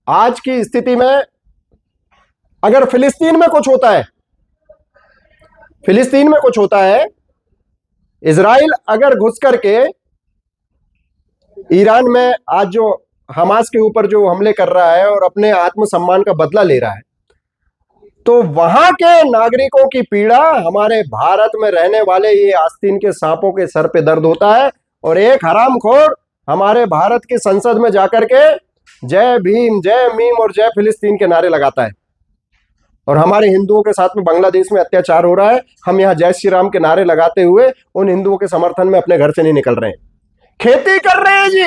आज की स्थिति में अगर फिलिस्तीन में कुछ होता है, फिलिस्तीन में कुछ होता है, इजराइल अगर घुस करके ईरान में आज जो हमास के ऊपर जो हमले कर रहा है और अपने आत्मसम्मान का बदला ले रहा है, तो वहां के नागरिकों की पीड़ा हमारे भारत में रहने वाले ये आस्तीन के सांपों के सर पे दर्द होता है। और एक हरामखोर हमारे भारत की संसद में जाकर के जय भीम, जय मीम और जय फिलिस्तीन के नारे लगाता है, और हमारे हिंदुओं के साथ में बांग्लादेश में अत्याचार हो रहा है। हम यहाँ जय श्री राम के नारे लगाते हुए उन हिंदुओं के समर्थन में अपने घर से नहीं निकल रहे हैं। खेती कर रहे हैं जी,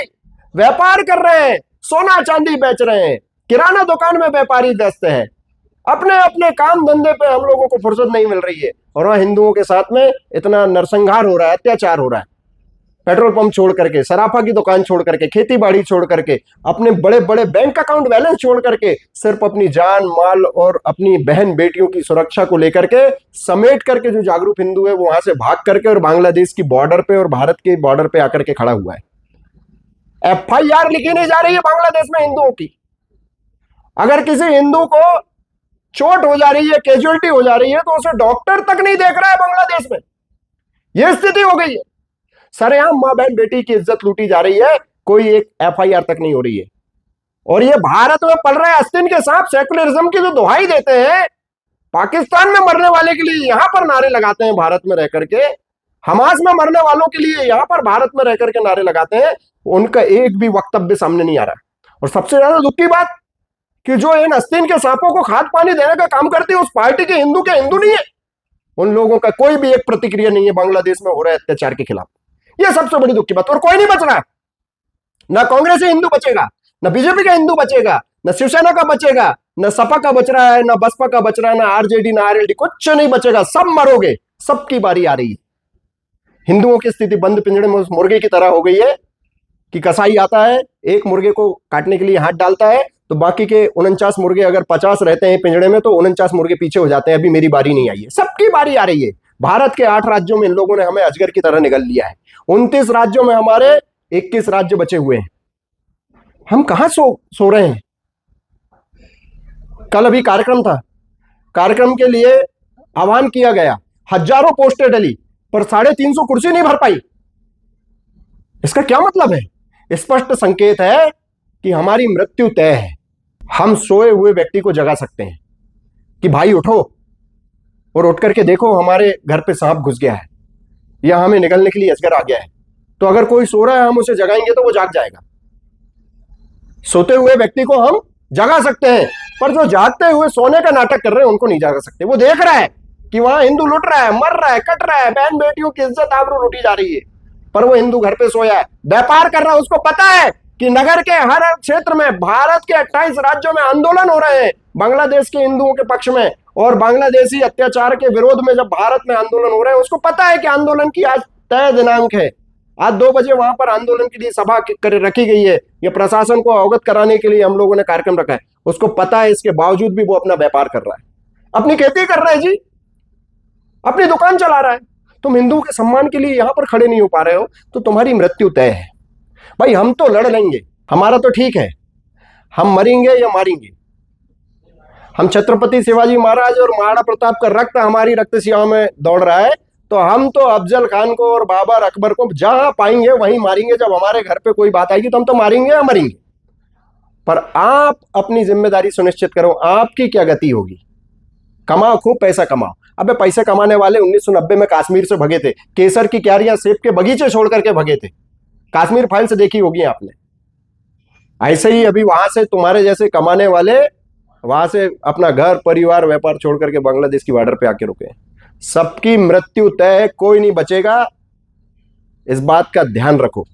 व्यापार कर रहे हैं, सोना चांदी बेच रहे हैं, किराना दुकान में व्यापारी व्यस्त हैं, अपने अपने काम धंधे पे हम लोगों को फुर्सत नहीं मिल रही है, और वहां हिंदुओं के साथ में इतना नरसंहार हो रहा है, अत्याचार हो रहा है। पेट्रोल पंप छोड़ करके, सराफा की दुकान छोड़ करके, खेती बाड़ी छोड़ करके, अपने बड़े बड़े बैंक अकाउंट बैलेंस छोड़ करके सिर्फ अपनी जान माल और अपनी बहन बेटियों की सुरक्षा को लेकर के समेट करके जो जागरूक हिंदू है वो वहां से भाग करके और बांग्लादेश की बॉर्डर पे और भारत के बॉर्डर पे आकर के खड़ा हुआ है। FIR लिखी नहीं जा रही है बांग्लादेश में हिंदुओं की। अगर किसी हिंदू को चोट हो जा रही है, कैजुअलिटी हो जा रही है, तो उसे डॉक्टर तक नहीं देख रहा है बांग्लादेश में। यह स्थिति हो गई है। सरेआम मां बहन बेटी की इज्जत लूटी जा रही है, कोई एक FIR तक नहीं हो रही है। और ये भारत में पल रहे आस्तीन के सांप सेकुलरिज्म की जो दुहाई देते हैं, पाकिस्तान में मरने वाले के लिए यहां पर नारे लगाते हैं भारत में रह करके, हमास में मरने वालों के लिए यहां पर भारत में रह करके नारे लगाते हैं, उनका एक भी वक्तव्य सामने नहीं आ रहा। और सबसे ज्यादा दुख की बात कि जो इन आस्तीन के सांपों को खाद पानी देने का काम करती है उस पार्टी के हिंदू नहीं है, उन लोगों का कोई भी एक प्रतिक्रिया नहीं है बांग्लादेश में हो रहे अत्याचार के खिलाफ। यह सबसे बड़ी दुख की बात। और कोई नहीं बच रहा, ना कांग्रेस हिंदू बचेगा, ना बीजेपी का हिंदू बचेगा, ना शिवसेना का बचेगा, ना सपा का बच रहा है, ना बसपा का बच रहा है, ना RJD ना RLD, कुछ नहीं बचेगा, सब मरोगे। सबकी बारी आ रही है। हिंदुओं की स्थिति बंद पिंजड़े में उस मुर्गे की तरह हो गई है कि कसाई आता है, एक मुर्गे को काटने के लिए हाथ डालता है, तो बाकी के 49 मुर्गे अगर 50 रहते हैं पिंजड़े में तो 49 मुर्गे पीछे हो जाते हैं, अभी मेरी बारी नहीं आई है। सबकी बारी आ रही है। भारत के 8 राज्यों में इन लोगों ने हमें अजगर की तरह निगल लिया है। 29 राज्यों में हमारे 21 राज्य बचे हुए हैं। हम कहां सो रहे हैं। कल अभी कार्यक्रम था, कार्यक्रम के लिए आह्वान किया गया, हजारों पोस्टें डली, पर 350 कुर्सी नहीं भर पाई। इसका क्या मतलब है? स्पष्ट संकेत है कि हमारी मृत्यु तय है। हम सोए हुए व्यक्ति को जगा सकते हैं कि भाई उठो, और उठ करके देखो हमारे घर पे सांप घुस गया है या हमें निगलने के लिए अजगर आ गया है। तो अगर कोई सो रहा है, हम उसे जगाएंगे तो वो जाग जाएगा। सोते हुए व्यक्ति को हम जगा सकते हैं, पर जो जागते हुए सोने का नाटक कर रहे हैं उनको नहीं जगा सकते। वो देख रहा है कि वहां हिंदू लुट रहा है, मर रहा है, कट रहा है, बहन बेटियों की इज्जत आबरू लूटी जा रही है, पर वो हिंदू घर पे सोया है, व्यापार कर रहा है। उसको पता है कि नगर के हर क्षेत्र में भारत के 28 राज्यों में आंदोलन हो रहे हैं बांग्लादेश के हिंदुओं के पक्ष में, और बांग्लादेशी अत्याचार के विरोध में जब भारत में आंदोलन हो रहे हैं, उसको पता है कि आंदोलन की आज तय दिनांक है। आज 2 बजे वहां पर आंदोलन के लिए सभा रखी गई है। ये प्रशासन को अवगत कराने के लिए हम लोगों ने कार्यक्रम रखा है। उसको पता है, इसके बावजूद भी वो अपना व्यापार कर रहा है, अपनी खेती कर रहा है जी, अपनी दुकान चला रहा है। तुम हिंदू के सम्मान के लिए यहां पर खड़े नहीं हो पा रहे हो, तो तुम्हारी मृत्यु तय है। भाई हम तो लड़ लेंगे, हमारा तो ठीक है, हम मरेंगे या मारेंगे। हम छत्रपति शिवाजी महाराज और महाराणा प्रताप का रक्त हमारी रक्त सियाओं में दौड़ रहा है, तो हम तो अफजल खान को और बाबर अकबर को जहां पाएंगे वहीं मारेंगे। जब हमारे घर पे कोई बात आएगी तो हम तो मारेंगे या मरेंगे। पर आप अपनी जिम्मेदारी सुनिश्चित करो, आपकी क्या गति होगी। कमाओ, खूब पैसा कमाओ। अबे पैसे कमाने वाले 1990 में कश्मीर से भगे थे, केसर की क्यारियां, सेब के बगीचे छोड़ करके भगे थे। कश्मीर फाइल से देखी होगी आपने। ऐसे ही अभी वहां से तुम्हारे जैसे कमाने वाले वहां से अपना घर परिवार व्यापार छोड़ करके बांग्लादेश की बॉर्डर पे आके रुके। सबकी मृत्यु तय है, कोई नहीं बचेगा। इस बात का ध्यान रखो।